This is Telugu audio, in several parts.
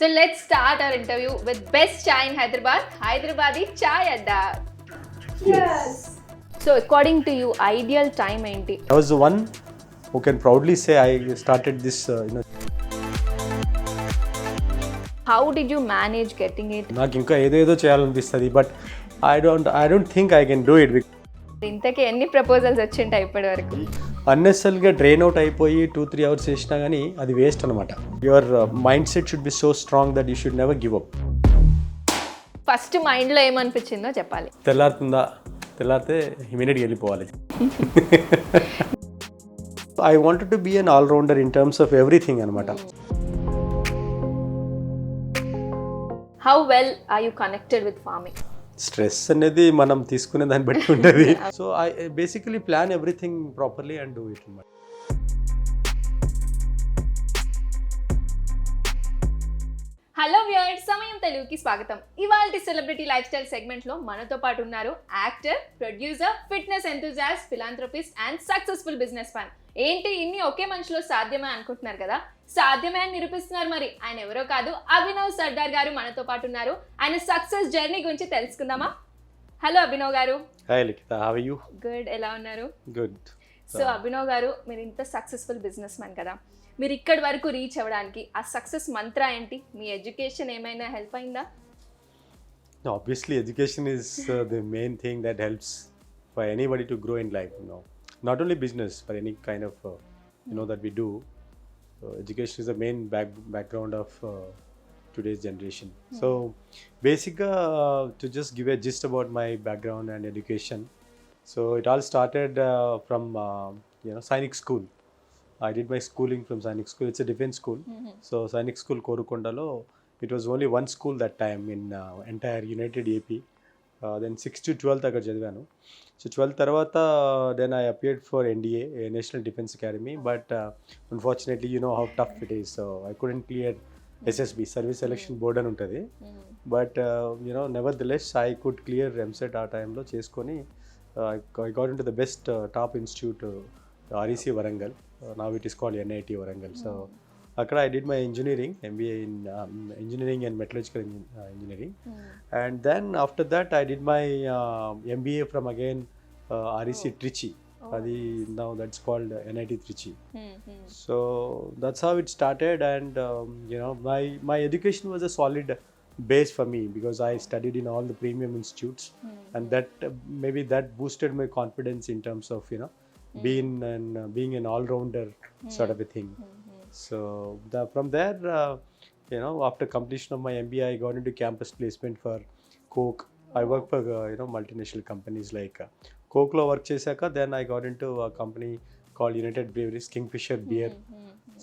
So let's start our interview with best chai in Hyderabad, Hyderabadi chai Adda. Yes. So according to you, ideal time enti? I was the one who can proudly say I started this, How did you manage getting it? నాకు ఇంకా ఏదేదో చేయాలనిపిస్తుంది but I don't think I can do it. ఇంతకీ ఎన్ని ప్రపోజల్స్ వచ్చింటాయి ఇప్పటి వరకు? అన్నెసరీగా డ్రైన్ అవుట్ అయిపోయి 2-3 అవర్స్ చేసినా కానీ అది వేస్ట్ అనమాట. Your mindset should be so strong that you should never give up. First మైండ్లో ఏమనిపించిందో చెప్పాలి. తెల్లారితే ఇమీడియట్గా వెళ్ళిపోవాలి. I wanted to be an allrounder in terms of everything అనమాట. How well are you connected with farming? Stress అనేది మనం తీసుకునే దాన్ని బట్టి ఉంటుంది. So I basically plan everything properly and do it అనమాట. హలో వ్యూయర్స్, సమయం తెలుగుకి స్వాగతం. ఇవాల్టి సెలబ్రిటీ లైఫ్ స్టైల్ సెగ్మెంట్లో మనతో పాటు ఉన్నారు actor, producer, fitness enthusiast, philanthropist and successful business man. ఏంటి ఇన్ని ఒకే మనిషిలో సాధ్యమే అనుకుంటున్నారు కదా? సాధ్యమే అని నిరూపిస్తున్నారు. మరి ఆయన ఎవరో కాదు, అభినవ్ సర్దార్ గారు మనతో పాటు ఉన్నారు. ఆయన సక్సెస్ జర్నీ గురించి తెలుసుకుందామా? హలో అభినవ్ గారు. Hi Likhita, how are you? Good, ఎలా ఉన్నారు? గుడ్. సో అభినవ్ గారు, మీరు ఇంత సక్సెస్ఫుల్ బిజినెస్ మ్యాన్ కదా, మీరు ఇక్కడి వరకు రీచ్ అవ్వడానికి ఆ సక్సెస్ మంత్ర ఏంటి? మీ ఎడ్యుకేషన్ ఏమైనా హెల్ప్ అయిందా? Obviously, education is the main thing that helps for anybody to grow in life. Not only business, but any kind of that we do. Education is the main background of today's generation. So, basically, to just give a gist about my background and education. So, it all started from Sainik School. I did my schooling from Sainik School. It's a defense school. So, Sainik School Korukondalo. It was only one school that time in entire United AP. Then 6th to 12th అక్కడ చదివాను. సో 12th తర్వాత then I appeared for NDA, National Defence Academy, but unfortunately you know how tough it is. So I couldn't clear SSB, Service Selection Board అని ఉంటుంది. But nevertheless I could clear MSET ఆ టైంలో చేసుకొని I got into the best top institute, REC Warangal. Now it is called NIT Warangal. So అక్కడ I did my engineering, MBA in engineering and metallurgical engineering. And then after that I did my MBA from again REC Trichy. Now that's called NIT Trichy. So that's how it started, and my education was a solid base for me because I studied in all the premium institutes, and that maybe that boosted my confidence in terms of being an all-rounder sort of a thing. So from there, after completion of my MBA, I got into campus placement for Coke. I worked for multinational companies like Coke lo work chesaka. Then I got into a company called United Breweries, Kingfisher Beer.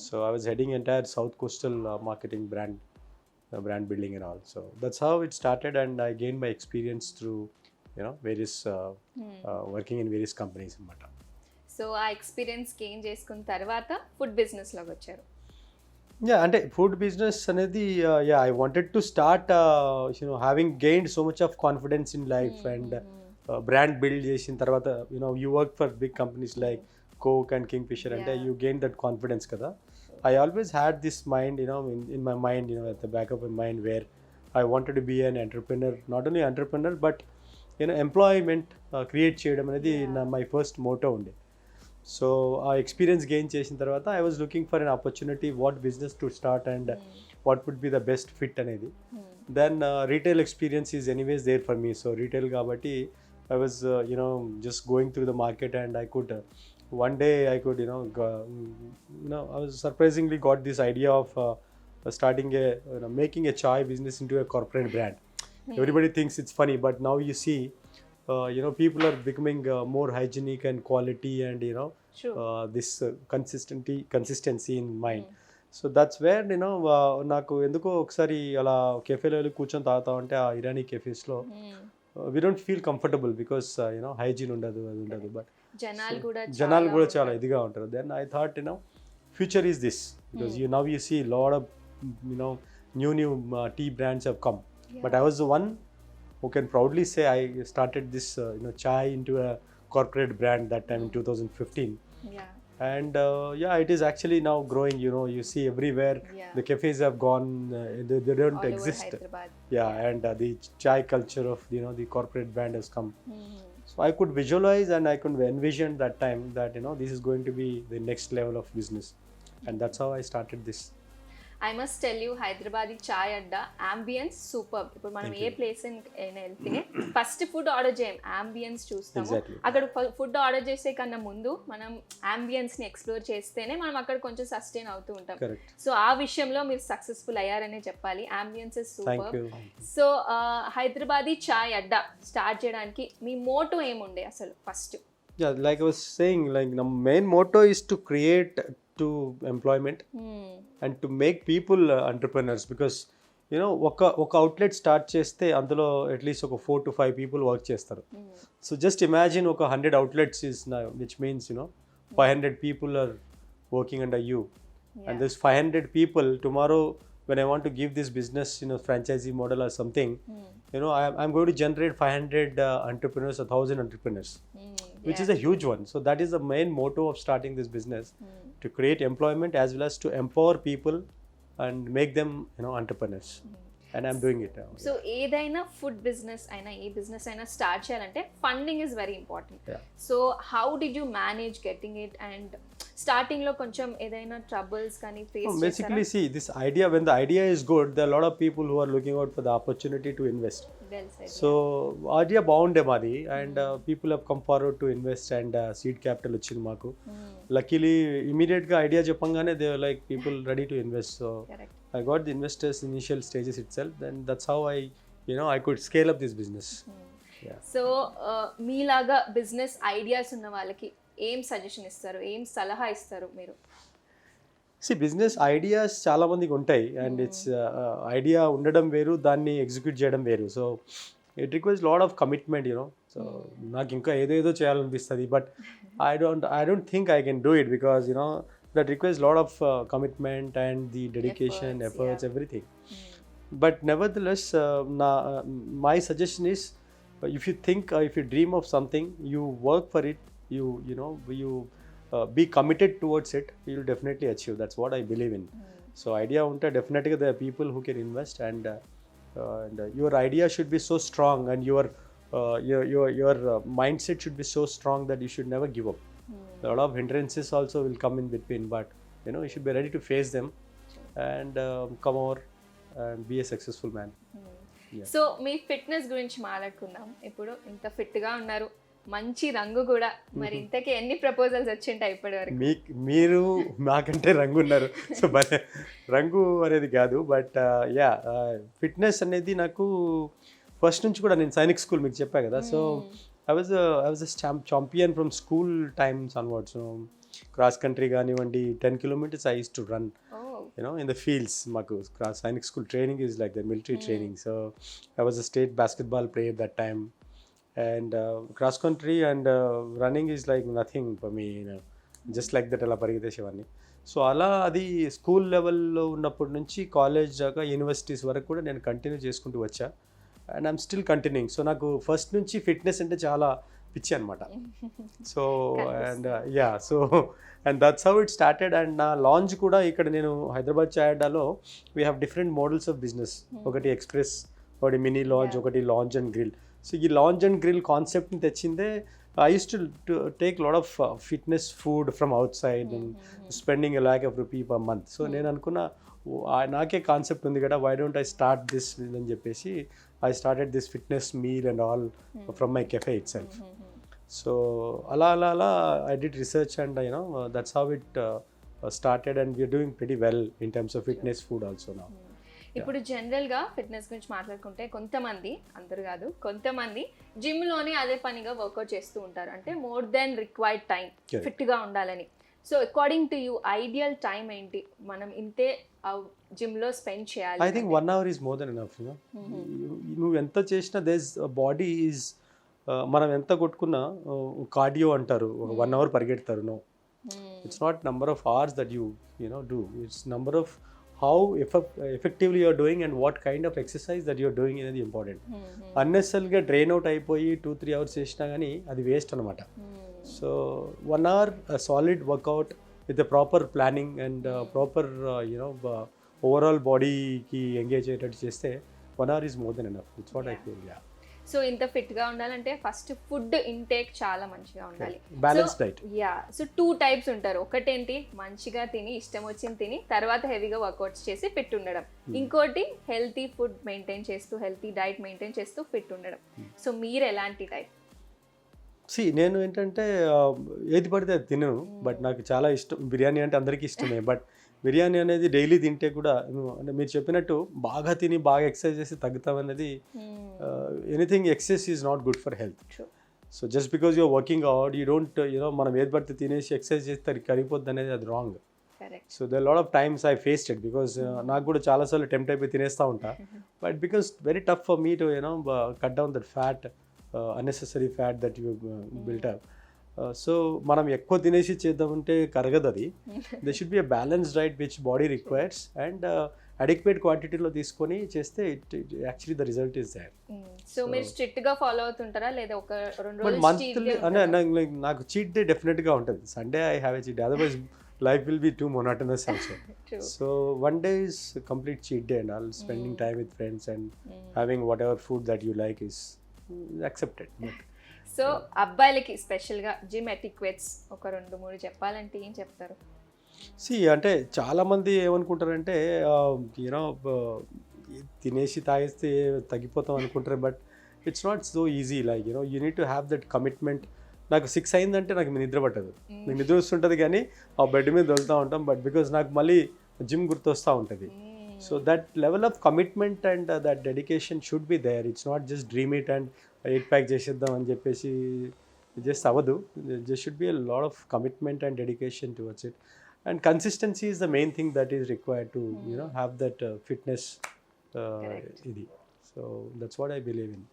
So I was heading entire South Coastal marketing brand building and all. So that's how it started, and I gained my experience through various working in various companies and matter. So ఆ ఎక్స్పీరియన్స్ గెయిన్ చేసుకున్న తర్వాత ఫుడ్ బిజినెస్లోకి వచ్చారు. అంటే ఫుడ్ బిజినెస్ అనేది I wanted to start having gained so much of confidence in life and brand build చేసిన తర్వాత you work for big companies like Coke and Kingfisher అంటే యూ గెయిన్ దట్ కాన్ఫిడెన్స్ కదా. I always had this mind in my mind at the back of my mind where I wanted to be an entrepreneur, not only entrepreneur but employment create చేయడం అనేది మై ఫస్ట్ మోటో ఉండే. సో ఆ ఎక్స్పీరియన్స్ గెయిన్ చేసిన తర్వాత I was looking for an opportunity what business to start and what would be the best fit అనేది. Then retail experience is anyways there for me. So retail కాబట్టి I was just going through the market and I could one day I could I was surprisingly got this idea of starting making a chai business into a corporate brand. Everybody thinks it's funny, but now you see people are becoming more hygienic and quality and this consistency in mind. So that's where నాకు ఎందుకో ఒకసారి అలా కెఫేలో వెళ్ళి కూర్చొని తాగుతా ఉంటే ఆ Irani కెఫేస్లో we don't feel comfortable because hygiene ఉండదు, అది ఉండదు. బట్ జనాలు కూడా చాలా ఇదిగా ఉంటారు. Then I thought future is this because you see lot of new tea brands have come. But I was the one who can proudly say I started this chai into a corporate brand that time in 2015. And yeah, it is actually now growing. You see everywhere Yeah. the cafes have gone. They don't All over exist. Hyderabad. Yeah, and the chai culture of the corporate brand has come. Mhm. So I could visualize and I could envision that time that this is going to be the next level of business, and that's how I started this. I must tell you Hyderabadi chai Adda ambience super. ఇప్పుడు మనం Thank ఏ you. ప్లేస్ అయినా వెళ్తే ఫస్ట్ ఫుడ్ ఆర్డర్ చేయం, అంబియన్స్ చూస్తాము. Exactly. అక్కడ ఫుడ్ ఆర్డర్ చేసే కన్నా ముందు మనం అంబియన్స్ ని ఎక్స్ప్లోర్ చేస్తేనే మనం అక్కడ కొంచెం సస్టైన్ అవుతూ ఉంటాం. Correct. సో ఆ విషయంలో మీరు సక్సెస్ఫుల్ అయ్యారనే చెప్పాలి. Ambience is Thank super. you. So Hyderabadi chai Adda start చేయడానికి మీ మోటో ఏముండే అసలు first? Yeah, like I was saying, like the main motto is to create to employment and to make people entrepreneurs, because ఒక అవుట్లెట్ స్టార్ట్ చేస్తే అందులో అట్లీస్ట్ ఒక 4 to 5 people వర్క్ చేస్తారు. సో జస్ట్ ఇమాజిన్ ఒక 100 outlets is now, which means 500 people are working under you. And this 500 people tomorrow, when I want to give this business franchisee model or something, I'm going to generate 500 entrepreneurs, 1,000 entrepreneurs, which is a huge one. So that is the main motto of starting this business, to create employment as well as to empower people and make them entrepreneurs. And I'm doing it now. So ఏదైనా ఫుడ్ బిజినెస్ అయినా ఏ బిజినెస్ అయినా స్టార్ట్ చేయాలంటే funding is very important. Yeah. So how did you manage getting it? And starting లో కొంచెం ఏదైనా ట్రబుల్స్ కానీ ఫేస్ చేశారా? Basically, see, this idea, when the idea is good, there are a lot of people who are looking out for the opportunity to invest. Well said. So idea బాగుండే మాది, and people have come forward to invest, and seed capital వచ్చింది మాకు. Luckily, immediate గా ఐడియా చెప్పంగానే they were like people ready to invest. So Correct. I got the investors initial stages itself, then that's how I could scale up this business. Yeah. So మీలాగా బిజినెస్ ఐడియాస్ ఉన్న వాళ్ళకి ఏం సజెషన్ ఇస్తారు, ఏం సలహా ఇస్తారు మీరు? బిజినెస్ ఐడియాస్ చాలా మందికి ఉంటాయి, అండ్ ఇట్స్ ఐడియా ఉండడం వేరు, దాన్ని ఎగ్జిక్యూట్ చేయడం వేరు. So it requires lot of commitment. So నాకు ఇంకా ఏదేదో చేయాలనిపిస్తుంది, but I don't think I can do it, because that requires lot of commitment and the dedication, efforts, yeah. everything. But nevertheless, my suggestion is, if you think, if you dream of something, you work for it, you be committed towards it, you'll definitely achieve. That's what I believe in. So idea unta definitely there are people who can invest, and your idea should be so strong, and your mindset should be so strong that you should never give up. A lot of hindrances also will come in between, but you should be ready to face them and come over and be a successful man. Yeah. So me fitness గురించి మాట్లాడుకుందాం. ఇప్పుడు ఇంత ఫిట్ గా ఉన్నారు, మంచి రంగు కూడా. మరి ఇంతకీ ఎన్ని ప్రపోజల్స్ వచ్చింటాయి ఇప్పటి వరకు? మీరు నాకంటే రంగు ఉన్నారు. సో రంగు అనేది కాదు, బట్ యా, ఫిట్నెస్ అనేది నాకు ఫస్ట్ నుంచి కూడా, నేను సైనిక్ స్కూల్ మీకు చెప్పా కదా. So I was a champion from school times onwards. Cross country gaanivandi, 10 kilometers I used to run. In the fields. Maku Sainik school training is like the military training. So I was a state basketball player at that time, and cross country and running is like nothing for me. Just like that ala పరిగెత్తేసేవాడిని. సో అలా అది స్కూల్ లెవెల్లో ఉన్నప్పటి నుంచి కాలేజ్ దాకా, యూనివర్సిటీస్ వరకు కూడా నేను కంటిన్యూ చేసుకుంటూ వచ్చా, and I'm still continuing. So నాకు ఫస్ట్ నుంచి ఫిట్నెస్ అంటే చాలా పిచ్చి అనమాట. So and yeah, so and that's how it started. And నా లాంచ్ కూడా ఇక్కడ నేను హైదరాబాద్ చాయ్ అడ్డాలో we have different models of business. ఒకటి ఎక్స్ప్రెస్, ఒకటి మినీ లాంచ్, ఒకటి లాంచ్ అండ్ గ్రిల్. సో ఈ లాంచ్ అండ్ గ్రిల్ కాన్సెప్ట్ని తెచ్చిందే, I used to take a lot of fitness food from outside and spending a lakh of rupee per month. So నేను అనుకున్న నాకే కాన్సెప్ట్ ఉంది కదా, why don't I start this అని చెప్పేసి I started this fitness meal and all from my cafe itself. So ala I did research, and that's how it started, and we're doing pretty well in terms of fitness food also now. ఇప్పుడు జనరల్గా ఫిట్నెస్ గురించి మాట్లాడుకుంటే కొంతమంది, అందరు కాదు, కొంతమంది జిమ్లోనే అదే పనిగా వర్కౌట్ చేస్తూ ఉంటారు. అంటే మోర్ దెన్ రిక్వైర్డ్ టైం ఫిట్గా ఉండాలని. So according to you ideal time ఏంటి? మనం ఇంతే జిమ్లో స్పెండ్ చేయాలి? I think 1 hour is more than enough. నువ్వు ఎంత చేసినా దేస్ బాడీ ఈజ్, మనం ఎంత కొట్టుకున్నా, కార్డియో అంటారు, 1 hour పరిగెడతారు. No, it's not number of hours that you do, it's number of how effectively you are doing and what kind of exercise that you are doing అనేది ఇంపార్టెంట్. అన్నెసరీగా డ్రైన్ అవుట్ అయిపోయి 2-3 hours చేసినా కానీ అది వేస్ట్ అనమాట. So 1 hour solid workout with a proper planning and proper overall బాడీకి ఎంగేజ్ అయ్యేటట్టు చేస్తే 1 hour is more than enough. It's what I feel. Yeah. So ఇంత ఫిట్గా ఉండాలంటే ఫస్ట్ ఫుడ్ ఇంటేక్ చాలా మంచిగా ఉండాలి. Balance diet. సో 2 types ఉంటారు. ఒకటేంటి మంచిగా తిని ఇష్టం వచ్చింది తిని తర్వాత హెవీగా వర్కౌట్స్ చేసి ఫిట్ ఉండడం. ఇంకోటి హెల్తీ ఫుడ్ మెయింటైన్ చేస్తూ హెల్తీ డైట్ మెయింటైన్ చేస్తూ ఫిట్ ఉండడం. సో మీరు ఎలాంటి టైప్? నేను ఏంటంటే ఏది పడితే అది తినను, బట్ నాకు చాలా ఇష్టం బిర్యానీ అంటే అందరికీ ఇష్టమే. బట్ బిర్యానీ అనేది డైలీ తింటే కూడా అంటే మీరు చెప్పినట్టు బాగా తిని బాగా ఎక్సర్సైజ్ చేసి తగ్గుతాం అనేది anything excess is not good for health. So just because you're working out you don't మనం ఏది పడితే తినేసి ఎక్సర్సైజ్ చేస్తే కరిగిపోద్ది అనేది అది wrong. So they lot of times I faced it because నాకు కూడా చాలాసార్లు టెంప్ట్ అయిపోయి తినేస్తూ ఉంటా. But because very tough for me to cut down that fat, unnecessary fat that you built up. So మనం ఎక్కువ తినేసి చేద్దామంటే కరగదు అది. They should be a balanced diet which body requires and adequate క్వాంటిటీలో తీసుకొని చేస్తే actually the result is there. So మీరు స్ట్రిక్ట్ గా ఫాలో అవుతుంటారా లేదా ఒక 2 రోజులు మంత్లీ అంటే నాకు చీట్ డే డెఫినెట్గా ఉంటుంది. Sunday I have a cheat day, otherwise life will be too monotonous also. So one day is complete cheat day and all spending time with friends and having whatever food that you like is accepted. So అబ్బాయిలకి స్పెషల్గా జిమ్ ఎటిక్వెట్స్ ఒక 2-3 చెప్పాలంటే ఏం చెప్తారు? అంటే చాలామంది ఏమనుకుంటారంటే తినేసి తాగేస్తే తగ్గిపోతాం అనుకుంటారు. But it's not so easy. Like you need to have that commitment. నాకు 6 అయిందంటే నాకు నిద్ర పట్టదు. నాకు నిద్ర వస్తుంటుంది కానీ ఆ బెడ్ మీద వెళ్తూ ఉంటాం. బట్ బికాజ్ నాకు మళ్ళీ జిమ్ గుర్తొస్తూ ఉంటుంది. So that level of commitment and that dedication should be there. It's not just dream it and 8 pack చేసేద్దాం అని చెప్పేసి జస్ట్ అవ్వదు. Just should be a lot of commitment and dedication towards it. And consistency is the main thing that is required to have that fitness ఇది. So that's what I believe in.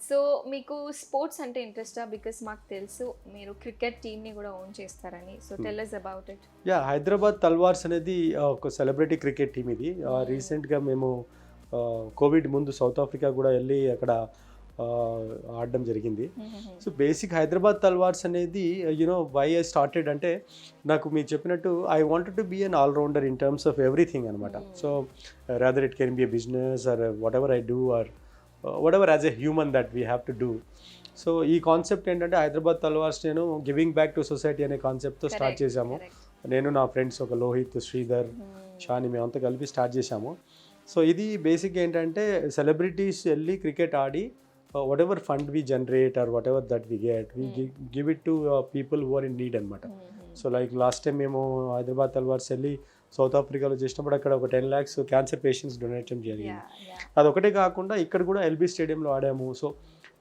So మీకు స్పోర్ట్స్ అంటే ఇంట్రెస్టా? బికాస్ మాకు తెలుసు మీరు క్రికెట్ టీమ్ని కూడా ఓన్ చేస్తారని. So tell us about it. Hyderabad Talwars అనేది ఒక సెలబ్రిటీ క్రికెట్ టీమ్ ఇది. రీసెంట్గా మేము కోవిడ్ ముందు సౌత్ ఆఫ్రికా కూడా వెళ్ళి అక్కడ ఆడడం జరిగింది. సో బేసిక్ హైదరాబాద్ తల్వార్స్ అనేది వై ఐ స్టార్టెడ్ అంటే నాకు మీరు చెప్పినట్టు I wanted to be an allrounder in terms of everything అనమాట. So rather it can be a business or whatever I do or whatever as a human that we have to do. So ఈ కాన్సెప్ట్ ఏంటంటే హైదరాబాద్ తల్వార్స్ నేను గివింగ్ బ్యాక్ టు సొసైటీ అనే కాన్సెప్ట్తో స్టార్ట్ చేశాము. నేను నా ఫ్రెండ్స్ ఒక లోహిత్, శ్రీధర్, షాని మేమంతా కలిపి స్టార్ట్ చేశాము. సో ఇది బేసిక్ ఏంటంటే సెలబ్రిటీస్ వెళ్ళి క్రికెట్ ఆడి whatever fund we generate or whatever that we get we give it to people who are in need అనమాట. సో లైక్ లాస్ట్ టైం మేము హైదరాబాద్ తల్వార్స్ వెళ్ళి సౌత్ ఆఫ్రికాలో చేసినప్పుడు అక్కడ ఒక 10 lakhs క్యాన్సర్ పేషెంట్స్ డొనేట్ చేయడం జరిగింది. అదొకటే కాకుండా ఇక్కడ కూడా ఎల్బీ స్టేడియంలో ఆడాము. సో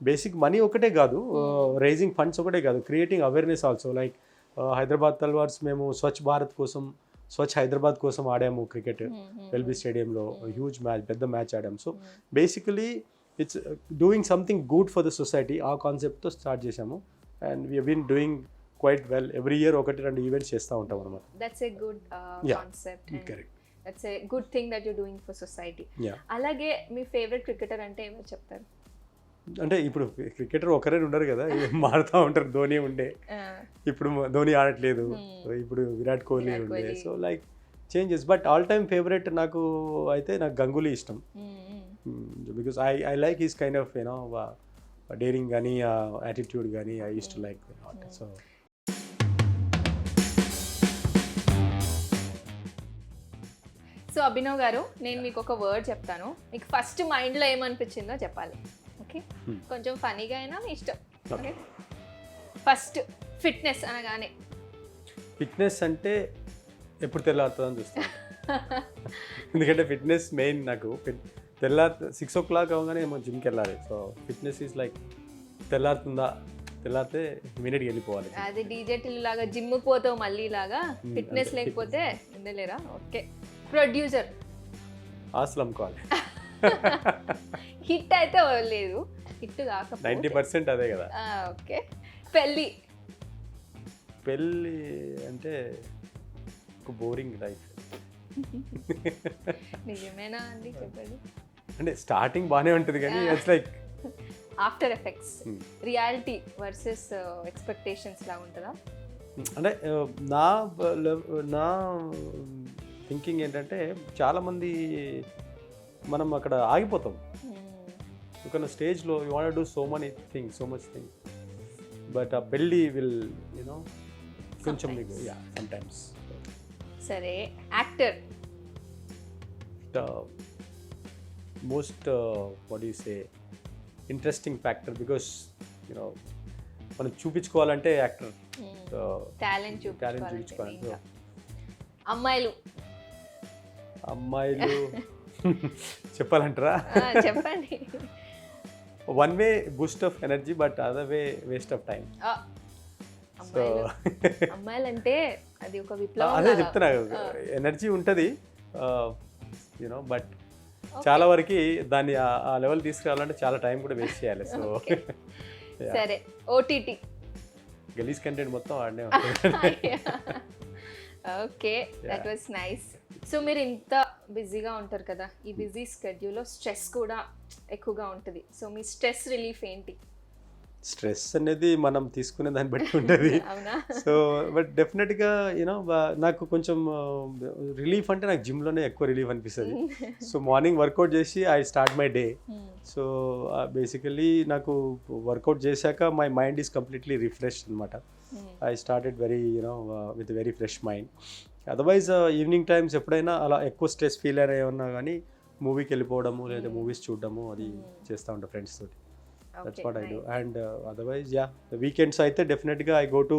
బేసిక్ మనీ ఒకటే కాదు, రైజింగ్ ఫండ్స్ ఒకటే కాదు, creating awareness also. Like Hyderabad Talwars మేము స్వచ్ఛ భారత్ కోసం, స్వచ్ఛ హైదరాబాద్ కోసం ఆడాము క్రికెట్ ఎల్బీ స్టేడియంలో. హ్యూజ్ మ్యాచ్, పెద్ద మ్యాచ్ ఆడాము. So basically it's doing something good for the society. ఆ కాన్సెప్ట్తో స్టార్ట్ చేశాము and we have been doing quite well. Every year 1-2 events చేస్తూ ఉంటాం అన్నమాట. That's a good concept. Correct. That's a good thing that you're doing for society. అలాగే మీ ఫేవరెట్ క్రికెటర్ అంటే ఎవరు చెప్తారు? అంటే ఇప్పుడు క్రికెటర్ ఒకరే ఉండరు కదా, మారుతూ ఉంటారు. ధోని ఉండే, ఇప్పుడు ధోని ఆడట్లేదు, ఇప్పుడు విరాట్ కోహ్లీ ఉండే. So like changes. But all time favourite నాకు గంగూలీ ఇష్టం. Because I like his kind of daring కానీ యాటిట్యూడ్ కానీ I used to like. So Abhinav గారు, నేను మీకు ఒక వర్డ్ చెప్తాను, మీకు ఫస్ట్ మైండ్లో ఏమనిపించిందో చెప్పాలి. ఓకే, కొంచెం ఫనీగా అయినా మీ ఇష్టం. ఓకే, ఫస్ట్ ఫిట్నెస్ అనగానే ఫిట్నెస్ అంటే ఎప్పుడు తెల్లారుతుందని చూస్తాను. ఎందుకంటే ఫిట్నెస్ మెయిన్. నాకు తెల్లారి 6 o'clock అవగానే ఏమో జిమ్కి వెళ్ళాలి. సో ఫిట్నెస్ ఈజ్ లైక్ తెల్లారితే ఇమీడియట్గా వెళ్ళిపోవాలి. అది డీజే టిల్ లాగా జిమ్కి పోతావు మళ్ళీ లాగా ఫిట్నెస్ లేకపోతే ఉండలేరా? ఓకే, ప్రొడ్యూసర్ ఆస్తులు అమ్ముకోవాలి. హిట్ అయితే లేదు, హిట్ కాకపోతే 90% అదే కదా. ఓకే, పెళ్ళి అంటే ఒక బోరింగ్ లైఫ్. నిజమేనా అండి? చెప్పండి. అంటే స్టార్టింగ్ బాగానే ఉంటుంది కానీ it's like after effects reality versus expectations లా ఉంటుందా? అంటే నా థింకింగ్ ఏంటంటే చాలామంది మనం అక్కడ ఆగిపోతాం. ఒక స్టేజ్లో you want do so much thing but ఆ పెళ్ళి విల్ యూనో కొంచెం మీకు సమ్టైమ్స్. సరే, actor most what you say interesting factor because you know మనం చూపించుకోవాలంటే యాక్టర్ టాలెంట్ చూపించుకోవాలి. సో అమ్మాయిలు చెప్పాలంటారా? చెప్పండి. One way Boost of energy but other way waste of time. So అమ్మాయిలు అంటే అది ఒక విప్లవం. అదే చెప్తున్నా, ఎనర్జీ ఉంటుంది యూనో బట్ చాలా వరకు దాన్ని ఆ లెవెల్ తీసుకురావాలంటే చాలా టైం కూడా వేస్ట్ చేయాలి. సో సరే, ఓటీటీ గలీజ్ కంటెంట్ మొత్తం ఆడనే ఉంటుంది. Okay, that was nice. So మీరు ఇంత బిజీగా ఉంటారు కదా, ఈ బిజీ స్కెడ్యూల్లో స్ట్రెస్ కూడా ఎక్కువగా ఉంటుంది. సో మీ స్ట్రెస్ రిలీఫ్ ఏంటి? స్ట్రెస్ అనేది మనం తీసుకునే దాన్ని బట్టి ఉంటుంది. సో బట్ డెఫినెట్గా యూనో నాకు కొంచెం రిలీఫ్ అంటే నాకు జిమ్లోనే ఎక్కువ రిలీఫ్ అనిపిస్తుంది. సో మార్నింగ్ వర్కౌట్ చేసి I start my day. So basically నాకు వర్కౌట్ చేశాక my mind is completely refresh అనమాట. I started very you know with very fresh mind. Otherwise evening times ఎప్పుడైనా అలా ఎక్కువ స్ట్రెస్ ఫీల్ అయినా ఏమన్నా కానీ మూవీకి వెళ్ళిపోవడము లేదా మూవీస్ చూడడము అది చేస్తూ ఉంటాను ఫ్రెండ్స్ తోటి. That's what I do. And otherwise, yeah, the weekends అయితే డెఫినెట్గా I go to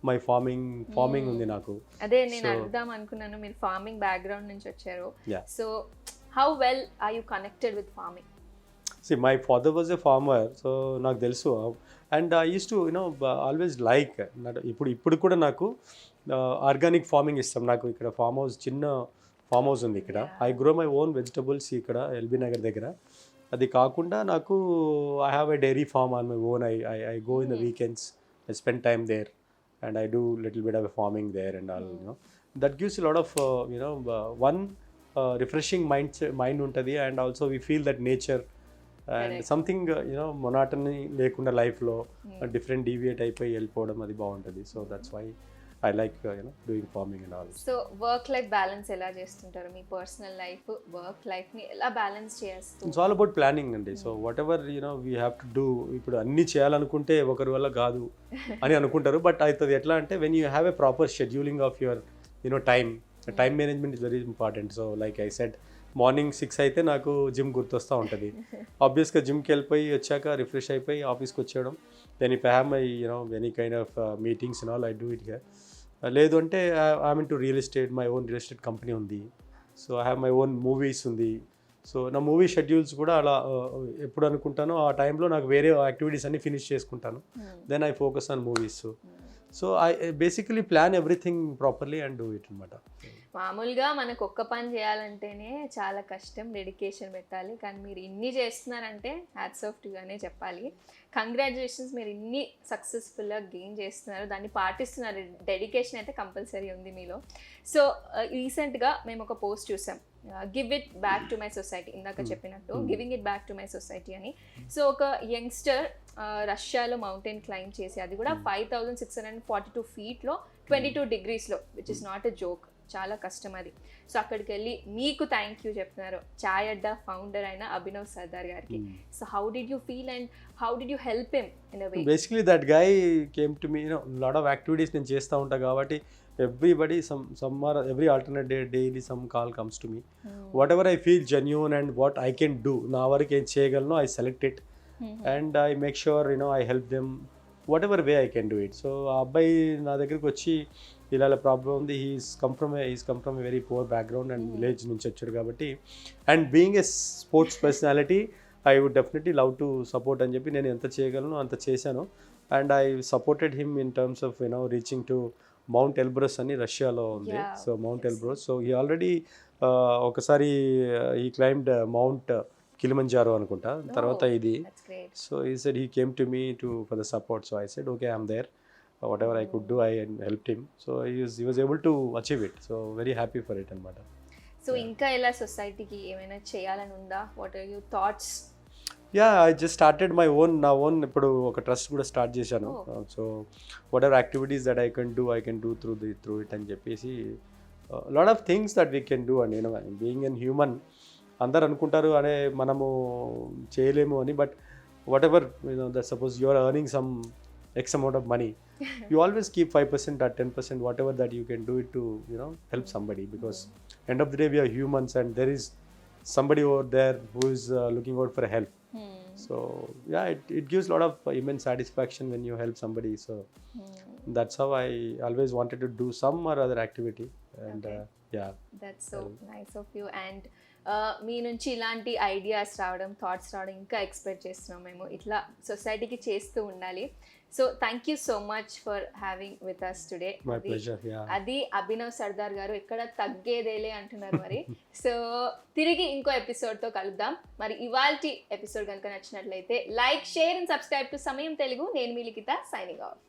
my farming ఉంది నాకు. అదే నేను అడుగుదాం అనుకున్నాను, మీరు ఫార్మింగ్ బ్యాక్గ్రౌండ్ నుంచి వచ్చారు. So how well are you connected with farming? See, my father was a farmer, so నాకు తెలుసు. And I used to you know always like ఇప్పుడు కూడా నాకు ఆర్గానిక్ ఫార్మింగ్ ఇస్తాం. నాకు ఇక్కడ చిన్న ఫామ్ హౌస్ ఉంది ఇక్కడ. I grow my own vegetables ఇక్కడ ఎల్బీ నగర్ దగ్గర. అది కాకుండా నాకు I have a dairy farm on my own. I go in the weekends, I spend time there and I do little bit of farming there and all. You know that gives lot of you know one refreshing mind ఉంటుంది. And also we feel that nature and something you know monotony లేకుండా లైఫ్లో డిఫరెంట్ డీవియేట్ అయిపోయి వెళ్ళిపోవడం అది బాగుంటుంది. So that's why I like doing farming and all. So work life balance ఎలా చేస్తుంటారు? మీ పర్సనల్ లైఫ్ వర్క్ లైఫ్ ని ఎలా బ్యాలెన్స్ చేస్తారు? It's all about planning అండి. So whatever we have to do, ఇప్పుడు అన్ని చేయాలనుకుంటే ఒకరి వల్ల కాదు అని అనుకుంటారు. బట్ అవుతుంది ఎట్లా అంటే when you have a proper scheduling of your time management is very important. So like I said, morning 6 అయితే నాకు జిమ్ గుర్తొస్తూ ఉంటుంది. ఆబ్వియస్గా జిమ్కి వెళ్ళిపోయి వచ్చాక రిఫ్రెష్ అయిపోయి ఆఫీస్కి వచ్చేయడం. Then if I have my any kind of meetings and all I do it here. లేదు అంటే I'm into real estate, my own real estate company ఉంది. So I have my own movies ఉంది. సో నా మూవీ షెడ్యూల్స్ కూడా అలా ఎప్పుడు అనుకుంటానో ఆ టైంలో నాకు వేరే యాక్టివిటీస్ అన్ని ఫినిష్ చేసుకుంటాను. Then I focus on movies. So I basically plan everything properly and do it అనమాట. మామూలుగా మనకు ఒక్క పని చేయాలంటేనే చాలా కష్టం, డెడికేషన్ పెట్టాలి. కానీ మీరు ఇన్ని చేస్తున్నారంటే హ్యాట్స్ ఆఫ్ టు అనే చెప్పాలి. కంగ్రాచులేషన్స్, మీరు ఇన్ని సక్సెస్ఫుల్గా గెయిన్ చేస్తున్నారు, దాన్ని పాటిస్తున్నారు. డెడికేషన్ అయితే కంపల్సరీ ఉంది మీలో. సో రీసెంట్గా మేము ఒక పోస్ట్ చూసాం, give it back to my society, ఇందాక చెప్పినట్టు giving it back to my society అని. సో ఒక యంగ్స్టర్ రష్యాలో మౌంటైన్ క్లైంబ్ చేసి, అది కూడా 5642 ఫీట్లో 22 degreesలో, which is not a joke, చాలా కష్టం అది. సో అక్కడికి వెళ్ళి మీకు థ్యాంక్ యూ చెప్తున్నారు చాయ్ అడ్డా ఫౌండర్ అయిన అభినవ్ సర్దార్ గారికి. So how did you feel and how did you help him in a way? Basically that guy came to me. Lot of activities నేను చేస్తూ ఉంటాను కాబట్టి everybody every alternate day daily some call comes to me. Whatever I feel genuine and what I can do, నా వరకు ఏం చేయగలను, I select it and I make sure I help them whatever way I can do it. So ఆ అబ్బాయి నా దగ్గరికి వచ్చి ఇలా ప్రాబ్లం ఉంది, he's come from a very poor background and village నుంచి వచ్చాడు కాబట్టి, and being a sports personality I would definitely love to support అని చెప్పి నేను ఎంత చేయగలను అంత చేశాను. And I supported him in terms of reaching to mount Elbrus అని రష్యాలో ఉంది. సో మౌంట్ ఎల్బ్రస్, సో ఈ ఆల్రెడీ ఒకసారి ఈ క్లైంబ్డ్ మౌంట్ కిలిమంజారో అనుకుంటా, తర్వాత ఇది. So he said he came to me for the support. So I said okay, I'm there, whatever I could do I helped him. So he was able to achieve it. So very happy for it అనమాట. సో ఇంకా ఎలా సొసైటీకి ఏమైనా చేయాలని ఉందా? What are your thoughts? Yeah I just started నా ఓన్ ఇప్పుడు ఒక ట్రస్ట్ కూడా స్టార్ట్ చేశాను. So whatever activities that I can do through it అని చెప్పేసి lot of things that we can do. And being an human, అందరు అనుకుంటారు అనే మనము చేయలేము అని, but whatever that suppose you are earning some X amount of money, you always keep 5% or 10%, whatever that you can do it to help somebody, because end of the day we are humans and there is somebody over there who is looking out for help. So yeah, it gives a lot of immense satisfaction when you help somebody. So that's how I always wanted to do some or other activity. And yeah, that's so nice of you. And మీ నుంచి ఇలాంటి ఐడియాస్ రావడం, థాట్స్ రావడం ఇంకా ఎక్స్పెక్ట్ చేస్తున్నాం మేము. ఇట్లా సొసైటీకి చేస్తూ ఉండాలి. So thank you so much for having with us today. my pleasure. Yeah, అది అభినవ్ సర్దార్ గారు, ఎక్కడ తగ్గేదేలే అంటున్నారు మరి. సో తిరిగి ఇంకో ఎపిసోడ్తో కలుద్దాం. మరి ఇవాల్టి ఎపిసోడ్ కనుక నచ్చినట్లయితే like, share and subscribe to సమయం తెలుగు. నేను మీ లిఖిత, సైనింగ్ ఆఫ్.